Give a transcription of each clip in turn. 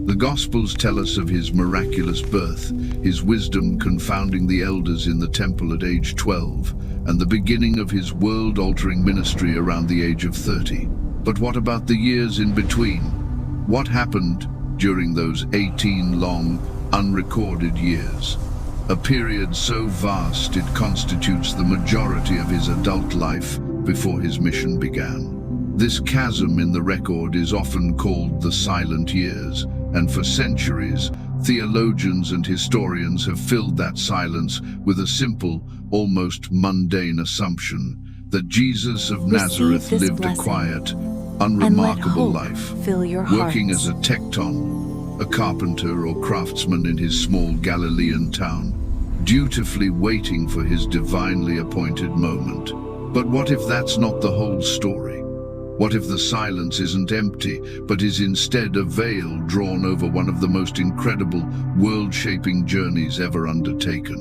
The Gospels tell us of his miraculous birth, his wisdom confounding the elders in the temple at age 12, and the beginning of his world-altering ministry around the age of 30. But what about the years in between? What happened during those 18 long, unrecorded years? A period so vast it constitutes the majority of his adult life before his mission began. This chasm in the record is often called the silent years, and for centuries, theologians and historians have filled that silence with a simple, almost mundane assumption that Jesus of Nazareth lived a quiet, unremarkable life, working as a tecton, a carpenter or craftsman in his small Galilean town, dutifully waiting for his divinely appointed moment. But what if that's not the whole story? What if the silence isn't empty, but is instead a veil drawn over one of the most incredible, world-shaping journeys ever undertaken?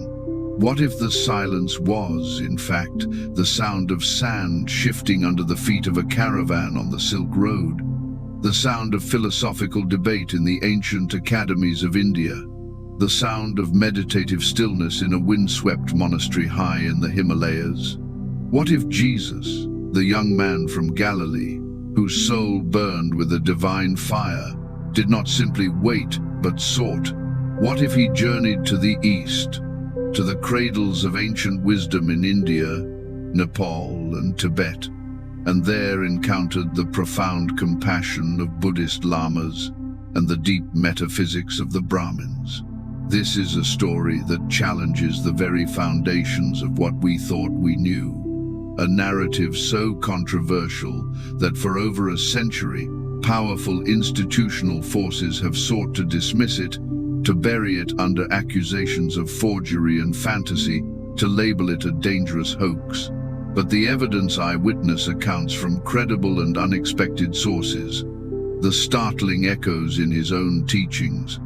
What if the silence was, in fact, the sound of sand shifting under the feet of a caravan on the Silk Road? The sound of philosophical debate in the ancient academies of India? The sound of meditative stillness in a windswept monastery high in the Himalayas? What if Jesus, the young man from Galilee, whose soul burned with a divine fire, did not simply wait, but sought? What if he journeyed to the east, to the cradles of ancient wisdom in India, Nepal, and Tibet, and there encountered the profound compassion of Buddhist lamas and the deep metaphysics of the Brahmins? This is a story that challenges the very foundations of what we thought we knew. A narrative so controversial that for over a century, powerful institutional forces have sought to dismiss it, to bury it under accusations of forgery and fantasy, to label it a dangerous hoax. But the evidence eyewitness accounts from credible and unexpected sources, the startling echoes in his own teachings,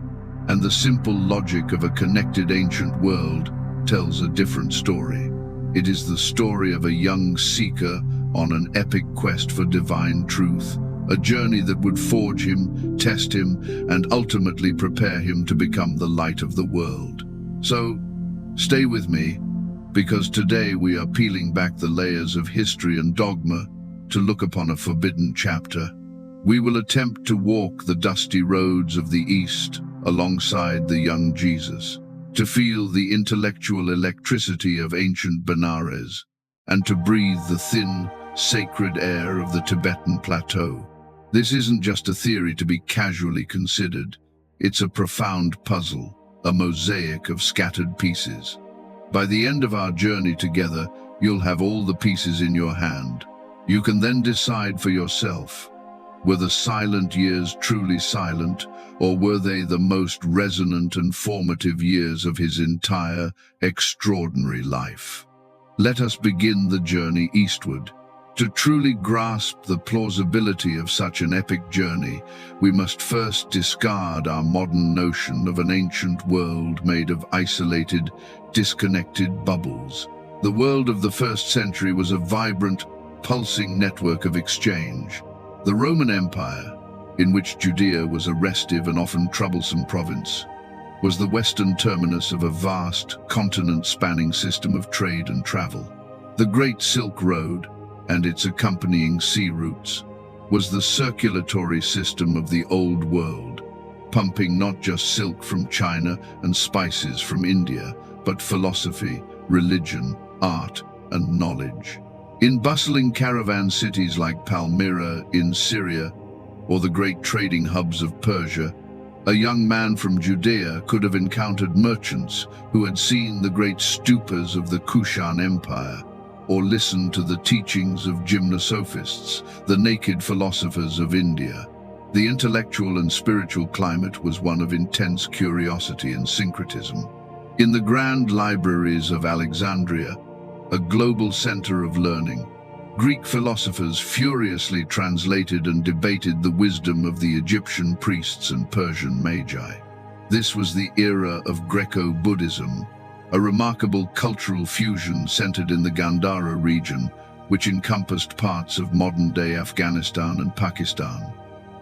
and the simple logic of a connected ancient world tells a different story. It is the story of a young seeker on an epic quest for divine truth, a journey that would forge him, test him, and ultimately prepare him to become the light of the world. So, stay with me, because today we are peeling back the layers of history and dogma to look upon a forbidden chapter. We will attempt to walk the dusty roads of the East alongside the young Jesus, to feel the intellectual electricity of ancient Benares, and to breathe the thin, sacred air of the Tibetan plateau. This isn't just a theory to be casually considered. It's a profound puzzle, a mosaic of scattered pieces. By the end of our journey together, you'll have all the pieces in your hand. You can then decide for yourself. Were the silent years truly silent, or were they the most resonant and formative years of his entire, extraordinary life? Let us begin the journey eastward. To truly grasp the plausibility of such an epic journey, we must first discard our modern notion of an ancient world made of isolated, disconnected bubbles. The world of the first century was a vibrant, pulsing network of exchange. The Roman Empire, in which Judea was a restive and often troublesome province, was the western terminus of a vast, continent-spanning system of trade and travel. The Great Silk Road, and its accompanying sea routes, was the circulatory system of the Old World, pumping not just silk from China and spices from India, but philosophy, religion, art, and knowledge. In bustling caravan cities like Palmyra in Syria, or the great trading hubs of Persia, a young man from Judea could have encountered merchants who had seen the great stupas of the Kushan Empire, or listened to the teachings of gymnosophists, the naked philosophers of India. The intellectual and spiritual climate was one of intense curiosity and syncretism. In the grand libraries of Alexandria, a global center of learning, Greek philosophers furiously translated and debated the wisdom of the Egyptian priests and Persian magi. This was the era of Greco-Buddhism, a remarkable cultural fusion centered in the Gandhara region, which encompassed parts of modern-day Afghanistan and Pakistan.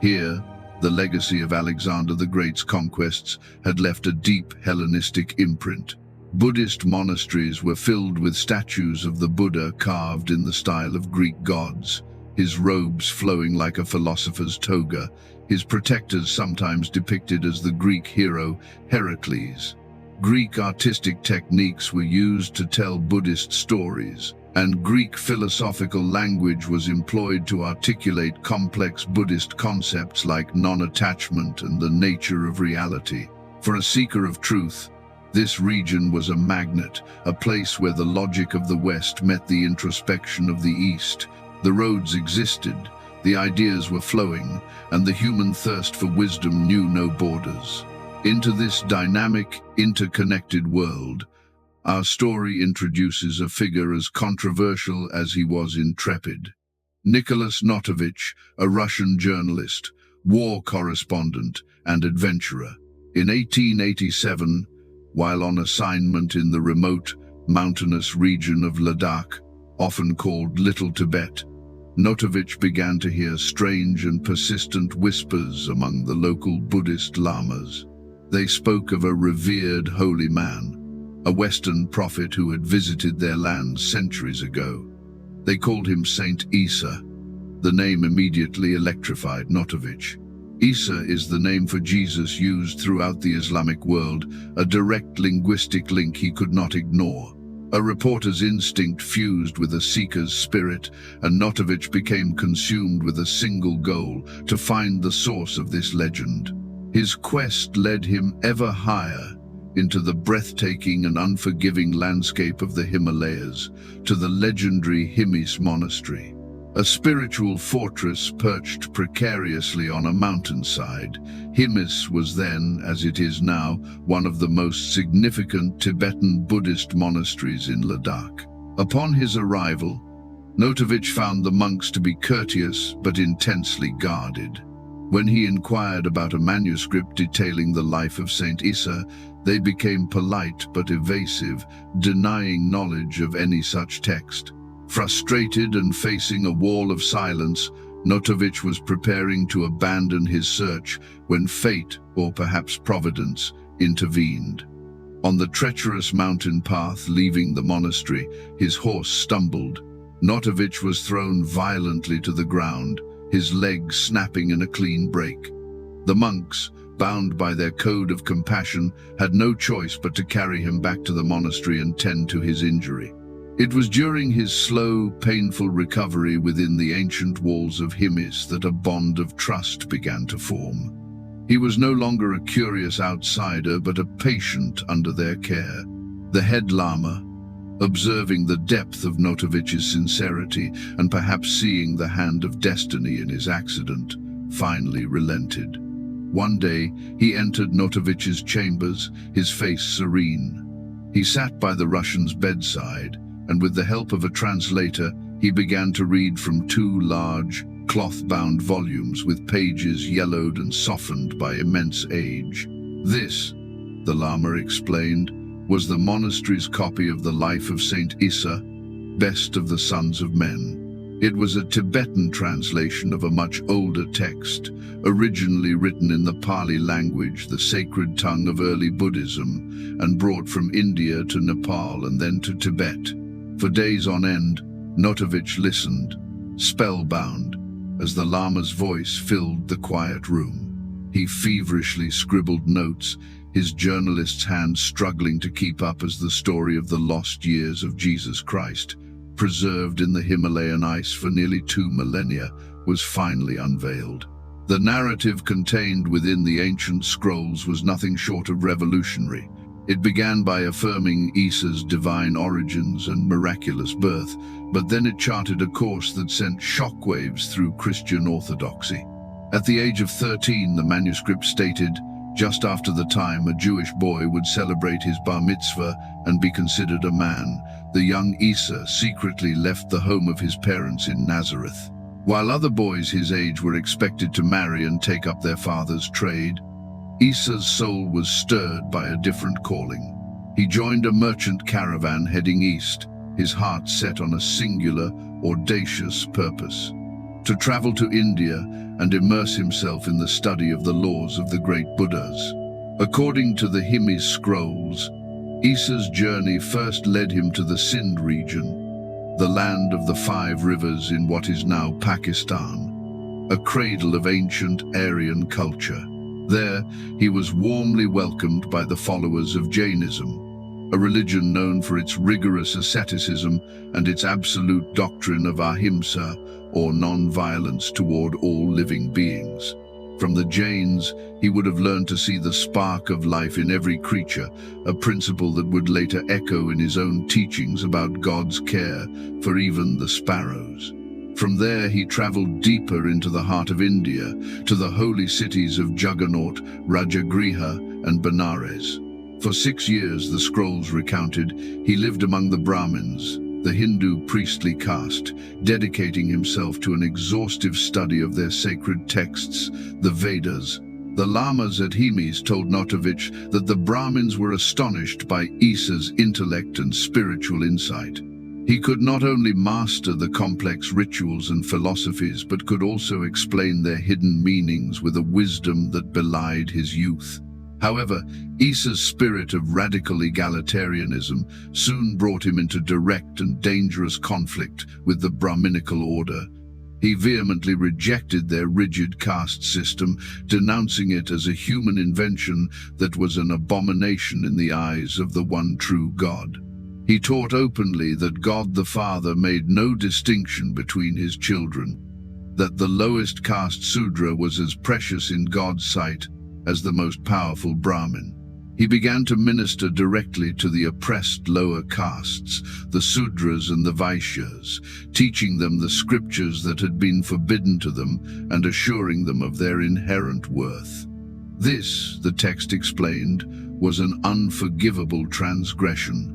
Here, The legacy of Alexander the Great's conquests had left a deep Hellenistic imprint. Buddhist monasteries were filled with statues of the Buddha carved in the style of Greek gods, his robes flowing like a philosopher's toga, his protectors sometimes depicted as the Greek hero Heracles. Greek artistic techniques were used to tell Buddhist stories, and Greek philosophical language was employed to articulate complex Buddhist concepts like non-attachment and the nature of reality. For a seeker of truth, this region was a magnet, a place where the logic of the West met the introspection of the East. The roads existed, the ideas were flowing, and the human thirst for wisdom knew no borders. Into this dynamic, interconnected world, our story introduces a figure as controversial as he was intrepid. Nicholas Notovich, a Russian journalist, war correspondent, and adventurer. In 1887, while on assignment in the remote, mountainous region of Ladakh, often called Little Tibet, Notovich began to hear strange and persistent whispers among the local Buddhist lamas. They spoke of a revered holy man, a Western prophet who had visited their land centuries ago. They called him Saint Isa. The name immediately electrified Notovich. Isa is the name for Jesus used throughout the Islamic world, a direct linguistic link he could not ignore. A reporter's instinct fused with a seeker's spirit, and Notovich became consumed with a single goal: to find the source of this legend. His quest led him ever higher into the breathtaking and unforgiving landscape of the Himalayas, to the legendary Himis Monastery. A spiritual fortress perched precariously on a mountainside, Himis was then, as it is now, one of the most significant Tibetan Buddhist monasteries in Ladakh. Upon his arrival, Notovich found the monks to be courteous but intensely guarded. When he inquired about a manuscript detailing the life of Saint Isa, they became polite but evasive, denying knowledge of any such text. Frustrated and facing a wall of silence, Notovich was preparing to abandon his search when fate, or perhaps providence, intervened. On the treacherous mountain path leaving the monastery, his horse stumbled. Notovich was thrown violently to the ground, his legs snapping in a clean break. The monks, bound by their code of compassion, had no choice but to carry him back to the monastery and tend to his injury. It was during his slow, painful recovery within the ancient walls of Himis that a bond of trust began to form. He was no longer a curious outsider, but a patient under their care. The head lama, observing the depth of Notovich's sincerity and perhaps seeing the hand of destiny in his accident, finally relented. One day, he entered Notovich's chambers, his face serene. He sat by the Russian's bedside, and with the help of a translator, he began to read from two large, cloth-bound volumes with pages yellowed and softened by immense age. This, the Lama explained, was the monastery's copy of the life of Saint Isa, best of the sons of men. It was a Tibetan translation of a much older text, originally written in the Pali language, the sacred tongue of early Buddhism, and brought from India to Nepal and then to Tibet. For days on end, Notovich listened, spellbound, as the Lama's voice filled the quiet room. He feverishly scribbled notes, his journalist's hand struggling to keep up as the story of the lost years of Jesus Christ, preserved in the Himalayan ice for nearly 2 millennia, was finally unveiled. The narrative contained within the ancient scrolls was nothing short of revolutionary. It began by affirming Isa's divine origins and miraculous birth, but then it charted a course that sent shockwaves through Christian orthodoxy. At the age of 13, the manuscript stated, just after the time a Jewish boy would celebrate his bar mitzvah and be considered a man, the young Isa secretly left the home of his parents in Nazareth. While other boys his age were expected to marry and take up their father's trade, Isa's soul was stirred by a different calling. He joined a merchant caravan heading east, his heart set on a singular, audacious purpose: to travel to India and immerse himself in the study of the laws of the great Buddhas. According to the Himis scrolls, Isa's journey first led him to the Sindh region, the land of the 5 rivers in what is now Pakistan, a cradle of ancient Aryan culture. There, he was warmly welcomed by the followers of Jainism, a religion known for its rigorous asceticism and its absolute doctrine of ahimsa, or non-violence toward all living beings. From the Jains, he would have learned to see the spark of life in every creature, a principle that would later echo in his own teachings about God's care for even the sparrows. From there, he traveled deeper into the heart of India, to the holy cities of Juggernaut, Rajagriha, and Benares. For 6 years, the scrolls recounted, he lived among the Brahmins, the Hindu priestly caste, dedicating himself to an exhaustive study of their sacred texts, the Vedas. The lamas at Himis told Notovich that the Brahmins were astonished by Isa's intellect and spiritual insight. He could not only master the complex rituals and philosophies, but could also explain their hidden meanings with a wisdom that belied his youth. However, Isa's spirit of radical egalitarianism soon brought him into direct and dangerous conflict with the Brahminical order. He vehemently rejected their rigid caste system, denouncing it as a human invention that was an abomination in the eyes of the one true God. He taught openly that God the Father made no distinction between his children, that the lowest caste Sudra was as precious in God's sight as the most powerful Brahmin. He began to minister directly to the oppressed lower castes, the Sudras and the Vaishyas, teaching them the scriptures that had been forbidden to them and assuring them of their inherent worth. This, the text explained, was an unforgivable transgression.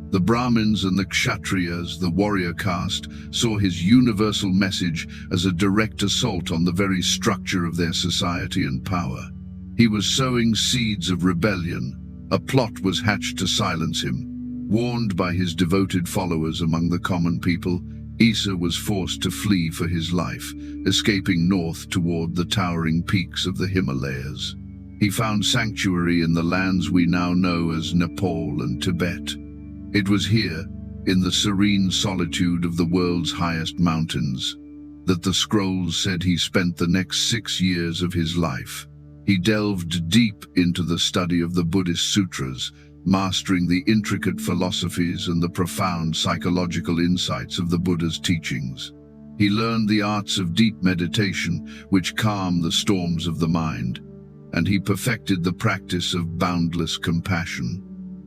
The Brahmins and the Kshatriyas, the warrior caste, saw his universal message as a direct assault on the very structure of their society and power. He was sowing seeds of rebellion. A plot was hatched to silence him. Warned by his devoted followers among the common people, Isa was forced to flee for his life, escaping north toward the towering peaks of the Himalayas. He found sanctuary in the lands we now know as Nepal and Tibet. It was here, in the serene solitude of the world's highest mountains, that the scrolls said he spent the next 6 years of his life. He delved deep into the study of the Buddhist sutras, mastering the intricate philosophies and the profound psychological insights of the Buddha's teachings. He learned the arts of deep meditation, which calm the storms of the mind, and he perfected the practice of boundless compassion.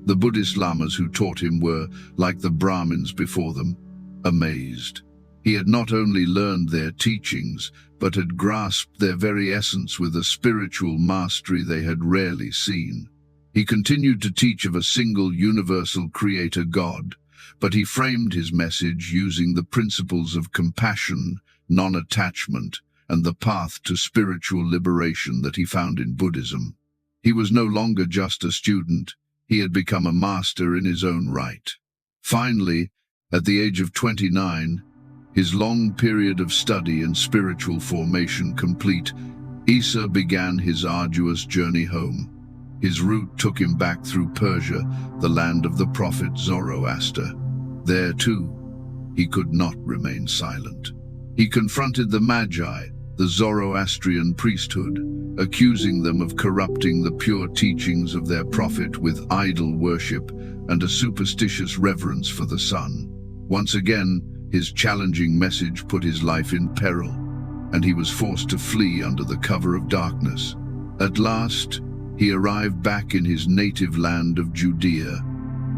The Buddhist lamas who taught him were, like the Brahmins before them, amazed. He had not only learned their teachings, but had grasped their very essence with a spiritual mastery they had rarely seen. He continued to teach of a single universal creator God, but he framed his message using the principles of compassion, non-attachment, and the path to spiritual liberation that he found in Buddhism. He was no longer just a student. He had become a master in his own right. Finally, at the age of 29, his long period of study and spiritual formation complete, Isa began his arduous journey home. His route took him back through Persia, the land of the prophet Zoroaster. There, too, he could not remain silent. He confronted the Magi, the Zoroastrian priesthood, accusing them of corrupting the pure teachings of their prophet with idol worship and a superstitious reverence for the sun. Once again, his challenging message put his life in peril, and he was forced to flee under the cover of darkness. At last, he arrived back in his native land of Judea,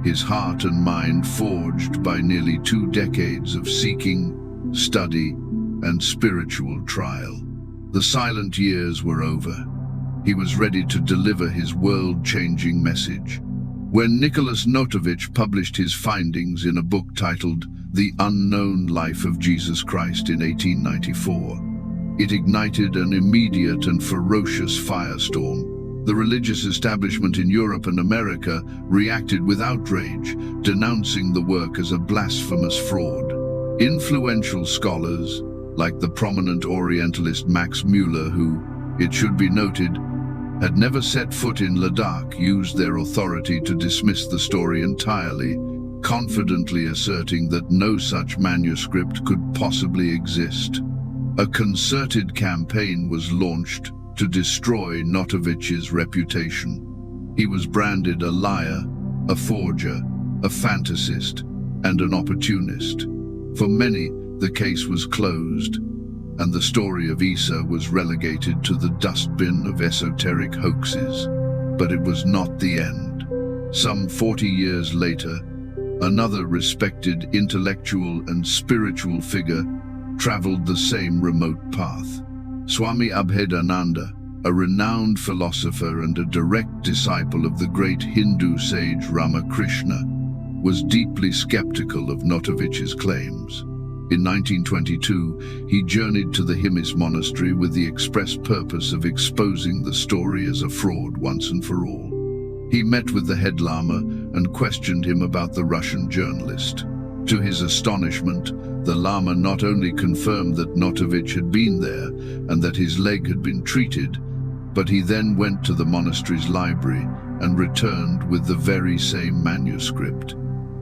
his heart and mind forged by nearly 2 decades of seeking, study, and spiritual trial. The silent years were over. He was ready to deliver his world-changing message. When Nicholas Notovich published his findings in a book titled The Unknown Life of Jesus Christ in 1894, it ignited an immediate and ferocious firestorm. The religious establishment in Europe and America reacted with outrage, denouncing the work as a blasphemous fraud. Influential scholars, like the prominent Orientalist Max Muller, who, it should be noted, had never set foot in Ladakh, used their authority to dismiss the story entirely, confidently asserting that no such manuscript could possibly exist. A concerted campaign was launched to destroy Notovich's reputation. He was branded a liar, a forger, a fantasist, and an opportunist. For many, the case was closed, and the story of Isa was relegated to the dustbin of esoteric hoaxes. But it was not the end. Some 40 years later, another respected intellectual and spiritual figure traveled the same remote path. Swami Abhedananda, a renowned philosopher and a direct disciple of the great Hindu sage Ramakrishna, was deeply skeptical of Notovich's claims. In 1922, he journeyed to the Himis monastery with the express purpose of exposing the story as a fraud once and for all. He met with the head lama and questioned him about the Russian journalist. To his astonishment, the lama not only confirmed that Notovich had been there and that his leg had been treated, but he then went to the monastery's library and returned with the very same manuscript.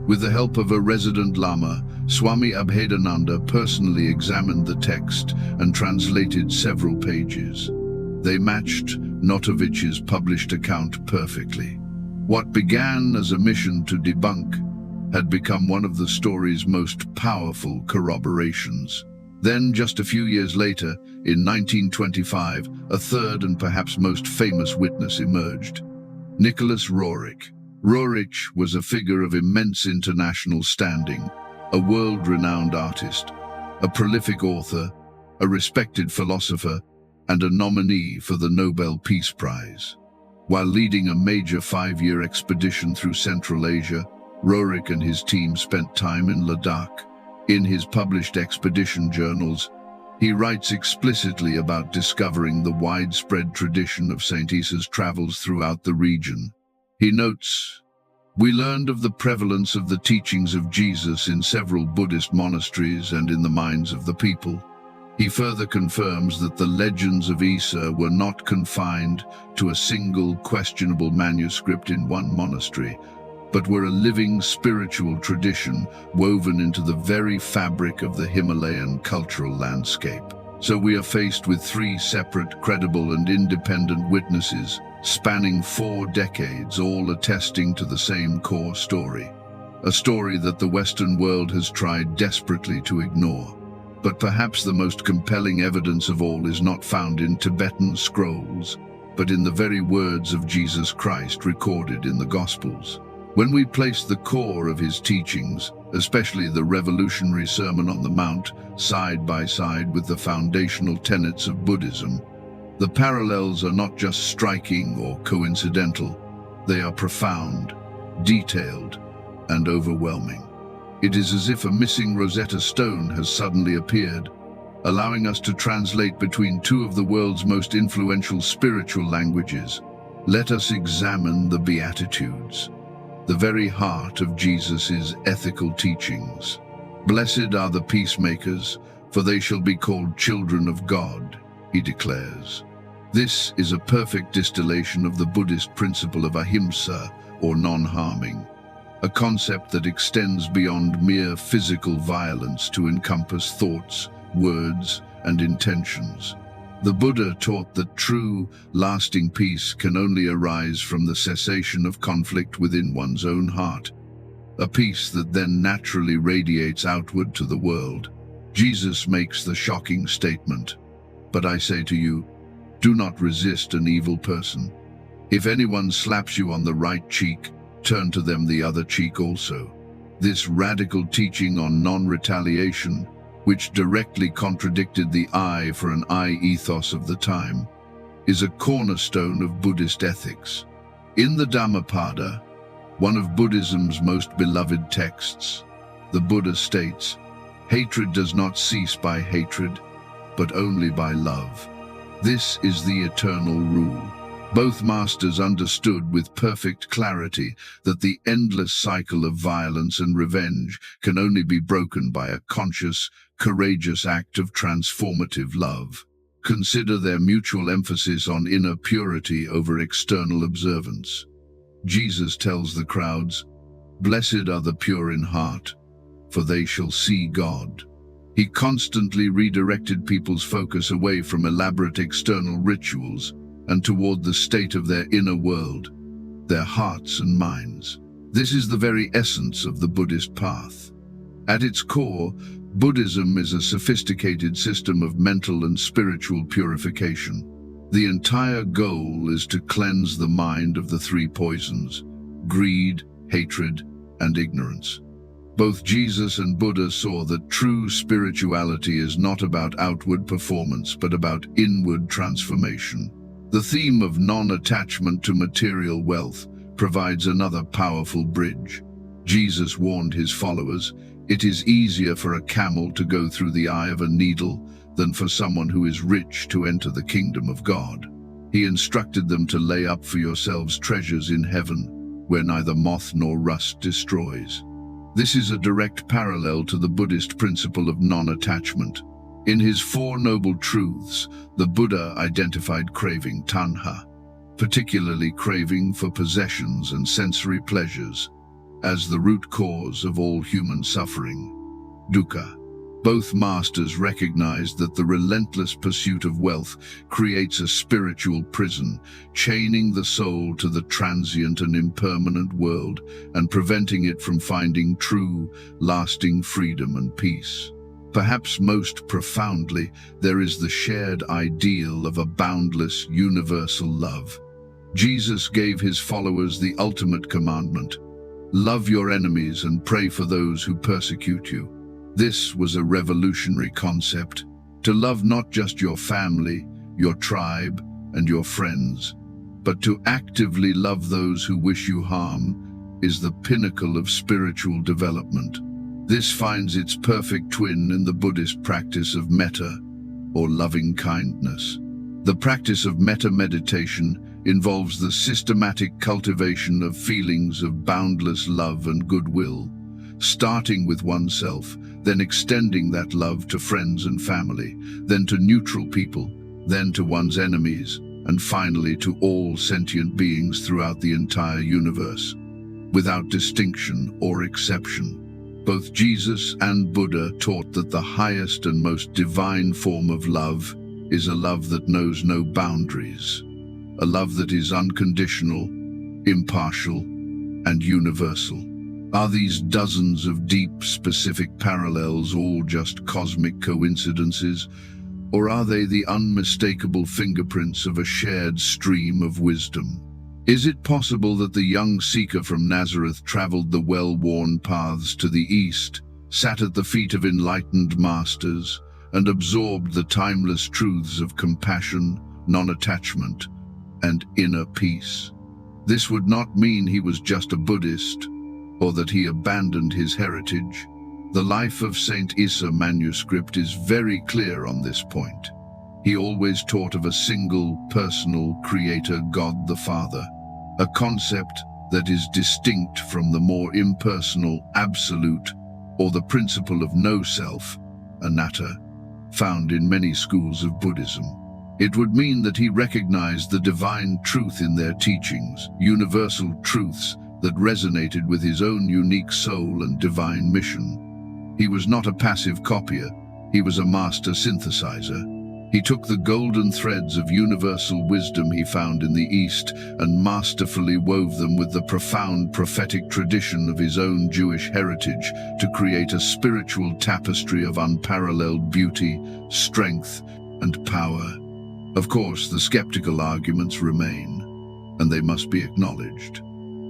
With the help of a resident lama, Swami Abhedananda personally examined the text and translated several pages. They matched Notovich's published account perfectly. What began as a mission to debunk had become one of the story's most powerful corroborations. Then, just a few years later, in 1925, a third and perhaps most famous witness emerged: Nicholas Roerich. Roerich was a figure of immense international standing, a world-renowned artist, a prolific author, a respected philosopher, and a nominee for the Nobel Peace Prize. While leading a major 5-year expedition through Central Asia, Roerich and his team spent time in Ladakh. In his published expedition journals, he writes explicitly about discovering the widespread tradition of Saint Isa's travels throughout the region. He notes, "We learned of the prevalence of the teachings of Jesus in several Buddhist monasteries and in the minds of the people." He further confirms that the legends of Isa were not confined to a single questionable manuscript in one monastery, but were a living spiritual tradition woven into the very fabric of the Himalayan cultural landscape. So we are faced with 3 separate, credible and independent witnesses, spanning 4 decades, all attesting to the same core story. A story that the Western world has tried desperately to ignore. But perhaps the most compelling evidence of all is not found in Tibetan scrolls, but in the very words of Jesus Christ recorded in the Gospels. When we place the core of his teachings, especially the revolutionary Sermon on the Mount, side by side with the foundational tenets of Buddhism, the parallels are not just striking or coincidental, they are profound, detailed, and overwhelming. It is as if a missing Rosetta Stone has suddenly appeared, allowing us to translate between 2 of the world's most influential spiritual languages. Let us examine the Beatitudes, the very heart of Jesus' ethical teachings. "Blessed are the peacemakers, for they shall be called children of God," he declares. This is a perfect distillation of the Buddhist principle of ahimsa, or non-harming, a concept that extends beyond mere physical violence to encompass thoughts, words, and intentions. The Buddha taught that true, lasting peace can only arise from the cessation of conflict within one's own heart, a peace that then naturally radiates outward to the world. Jesus makes the shocking statement, "But I say to you, do not resist an evil person. If anyone slaps you on the right cheek, turn to them the other cheek also." This radical teaching on non-retaliation, which directly contradicted the eye for an eye ethos of the time, is a cornerstone of Buddhist ethics. In the Dhammapada, one of Buddhism's most beloved texts, the Buddha states, "Hatred does not cease by hatred, but only by love. This is the eternal rule. Both masters understood with perfect clarity that the endless cycle of violence and revenge can only be broken by a conscious, courageous act of transformative love. Consider their mutual emphasis on inner purity over external observance. Jesus tells the crowds, "Blessed are the pure in heart, for they shall see God." He constantly redirected people's focus away from elaborate external rituals and toward the state of their inner world, their hearts and minds. This is the very essence of the Buddhist path. At its core, Buddhism is a sophisticated system of mental and spiritual purification. The entire goal is to cleanse the mind of the three poisons: greed, hatred, and ignorance. Both Jesus and Buddha saw that true spirituality is not about outward performance, but about inward transformation. The theme of non-attachment to material wealth provides another powerful bridge. Jesus warned his followers, "It is easier for a camel to go through the eye of a needle than for someone who is rich to enter the kingdom of God." He instructed them to lay up for yourselves treasures in heaven, where neither moth nor rust destroys. This is a direct parallel to the Buddhist principle of non-attachment. In his Four Noble Truths, the Buddha identified craving, tanha, particularly craving for possessions and sensory pleasures, as the root cause of all human suffering, dukkha. Both masters recognized that the relentless pursuit of wealth creates a spiritual prison, chaining the soul to the transient and impermanent world and preventing it from finding true, lasting freedom and peace. Perhaps most profoundly, there is the shared ideal of a boundless, universal love. Jesus gave his followers the ultimate commandment: love your enemies and pray for those who persecute you. This was a revolutionary concept, to love not just your family, your tribe, and your friends, but to actively love those who wish you harm is the pinnacle of spiritual development. This finds its perfect twin in the Buddhist practice of metta, or loving kindness. The practice of metta meditation involves the systematic cultivation of feelings of boundless love and goodwill, starting with oneself, then extending that love to friends and family, then to neutral people, then to one's enemies, and finally to all sentient beings throughout the entire universe, without distinction or exception. Both Jesus and Buddha taught that the highest and most divine form of love is a love that knows no boundaries, a love that is unconditional, impartial, and universal. Are these dozens of deep, specific parallels all just cosmic coincidences, or are they the unmistakable fingerprints of a shared stream of wisdom? Is it possible that the young seeker from Nazareth traveled the well-worn paths to the east, sat at the feet of enlightened masters, and absorbed the timeless truths of compassion, non-attachment, and inner peace? This would not mean he was just a Buddhist, or that he abandoned his heritage. The Life of Saint Issa manuscript is very clear on this point. He always taught of a single, personal creator, God the Father, a concept that is distinct from the more impersonal absolute, or the principle of no self, anatta, found in many schools of Buddhism. It would mean that he recognized the divine truth in their teachings, universal truths that resonated with his own unique soul and divine mission. He was not a passive copier, he was a master synthesizer. He took the golden threads of universal wisdom he found in the East and masterfully wove them with the profound prophetic tradition of his own Jewish heritage to create a spiritual tapestry of unparalleled beauty, strength, and power. Of course, the skeptical arguments remain, and they must be acknowledged.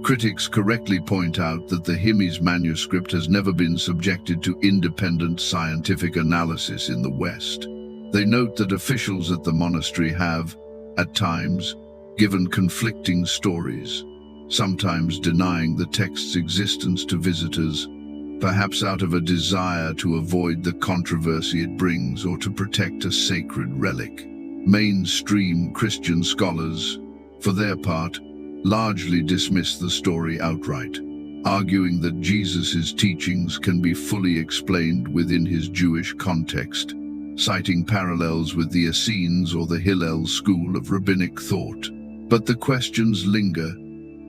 Critics correctly point out that the Himmes manuscript has never been subjected to independent scientific analysis in the West. They note that officials at the monastery have, at times, given conflicting stories, sometimes denying the text's existence to visitors, perhaps out of a desire to avoid the controversy it brings or to protect a sacred relic. Mainstream Christian scholars, for their part, largely dismiss the story outright, arguing that Jesus' teachings can be fully explained within his Jewish context, citing parallels with the Essenes or the Hillel school of rabbinic thought. But the questions linger,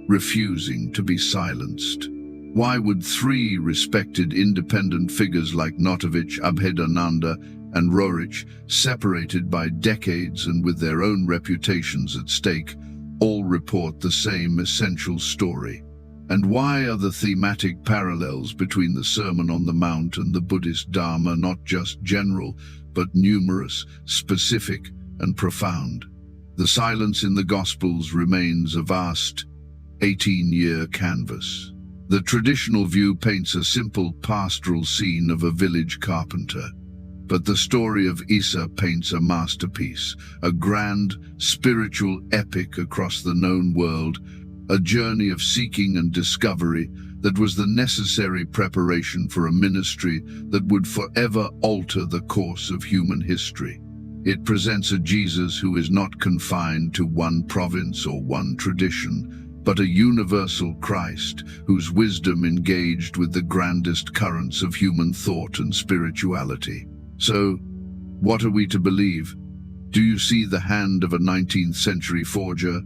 refusing to be silenced. Why would three respected independent figures like Notovich, Abhedananda, and Roerich, separated by decades and with their own reputations at stake, all report the same essential story? And why are the thematic parallels between the Sermon on the Mount and the Buddhist Dharma not just general, but numerous, specific, and profound? The silence in the Gospels remains a vast, 18-year canvas. The traditional view paints a simple pastoral scene of a village carpenter. But the story of Isa paints a masterpiece, a grand, spiritual epic across the known world, a journey of seeking and discovery that was the necessary preparation for a ministry that would forever alter the course of human history. It presents a Jesus who is not confined to one province or one tradition, but a universal Christ whose wisdom engaged with the grandest currents of human thought and spirituality. So, what are we to believe? Do you see the hand of a 19th century forger,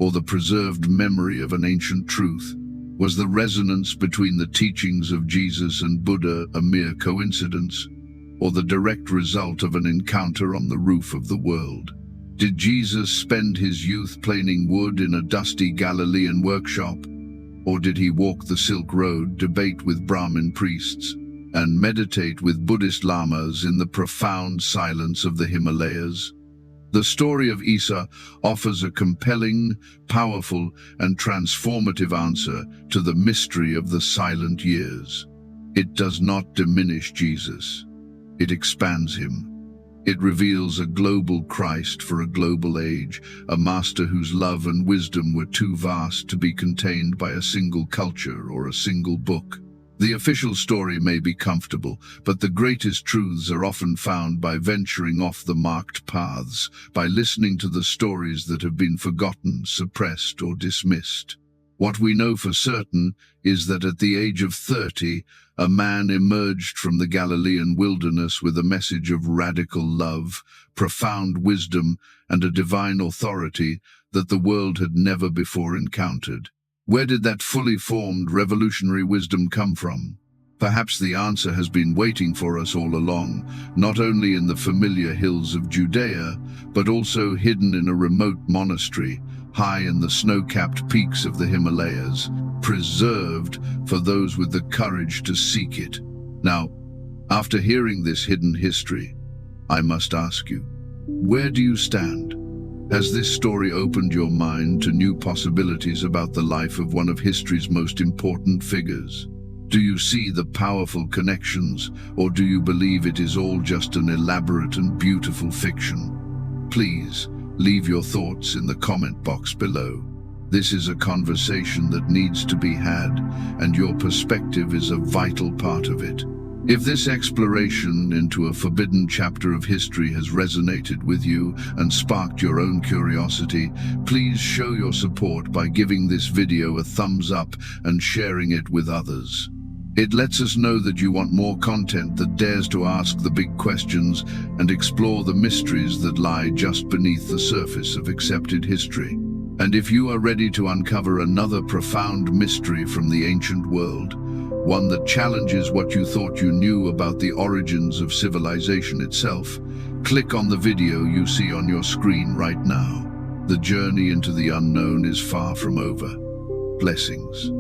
or the preserved memory of an ancient truth? Was the resonance between the teachings of Jesus and Buddha a mere coincidence, or the direct result of an encounter on the roof of the world? Did Jesus spend his youth planing wood in a dusty Galilean workshop, or did he walk the Silk Road, debate with Brahmin priests, and meditate with Buddhist lamas in the profound silence of the Himalayas? The story of Isa offers a compelling, powerful, and transformative answer to the mystery of the silent years. It does not diminish Jesus. It expands him. It reveals a global Christ for a global age, a master whose love and wisdom were too vast to be contained by a single culture or a single book. The official story may be comfortable, but the greatest truths are often found by venturing off the marked paths, by listening to the stories that have been forgotten, suppressed, or dismissed. What we know for certain is that at the age of 30, a man emerged from the Galilean wilderness with a message of radical love, profound wisdom, and a divine authority that the world had never before encountered. Where did that fully formed revolutionary wisdom come from? Perhaps the answer has been waiting for us all along, not only in the familiar hills of Judea, but also hidden in a remote monastery, high in the snow-capped peaks of the Himalayas, preserved for those with the courage to seek it. Now, after hearing this hidden history, I must ask you, where do you stand? Has this story opened your mind to new possibilities about the life of one of history's most important figures? Do you see the powerful connections, or do you believe it is all just an elaborate and beautiful fiction? Please, leave your thoughts in the comment box below. This is a conversation that needs to be had, and your perspective is a vital part of it. If this exploration into a forbidden chapter of history has resonated with you and sparked your own curiosity, please show your support by giving this video a thumbs up and sharing it with others. It lets us know that you want more content that dares to ask the big questions and explore the mysteries that lie just beneath the surface of accepted history. And if you are ready to uncover another profound mystery from the ancient world, one that challenges what you thought you knew about the origins of civilization itself, click on the video you see on your screen right now. The journey into the unknown is far from over. Blessings.